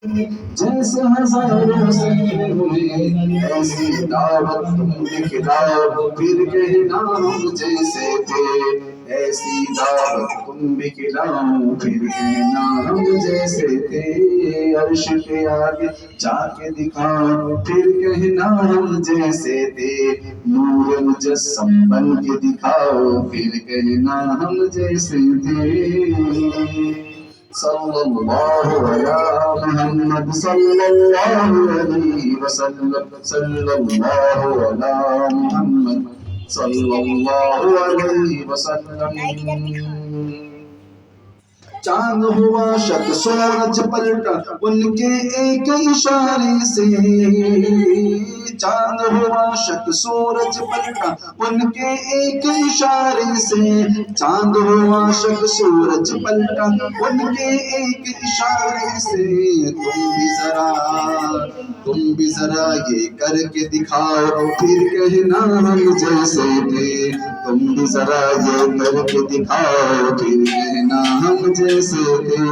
جیسے ہزاروں سجدے ہوئے ایسی دعوت تم دکھلاؤ پھر کہنا ہم جیسے تھے ایسی دعوت تم دکھلاؤ پھر کہنا ہم جیسے تھے عرش کے آگے جا کے دکھاؤ پھر کہنا ہم جیسے تھے نور مجسم بن کے دکھاؤ پھر کہنا ہم جیسے تھے صلی اللہ علی محمد صلی اللہ علیہ وسلم صلی اللہ علی محمد صلی اللہ علیہ وسلم چاند ہوا شک سورج پلٹا ان کے ایک اشارے سے چاند ہوا شک سورج پلٹا ان کے ایک اشارے سے چاند ہوا شک سورج پلٹا ان کے ایک اشارے سے تم بھی ذرا یہ کر کے دکھاؤ پھر کہنا ہم جیسے تھے تم بھی ذرا یہ کر کے دکھاؤ پھر کہنا ہم جیسے تھے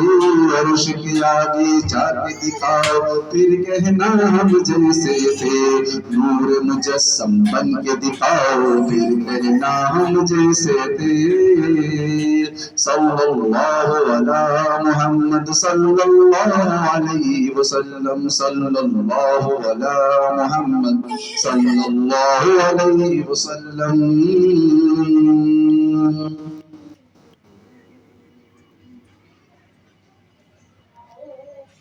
عرش کے آگے جا کے دکھاؤ پھر کہنا ہم جیسے تھے نور مجسم بن کے دکھاؤ پھر کہنا ہم جیسے تھے صلی اللہ علی محمد صلی اللہ علیہ وسلم صلی اللہ علی محمد صلی اللہ علیہ وسلم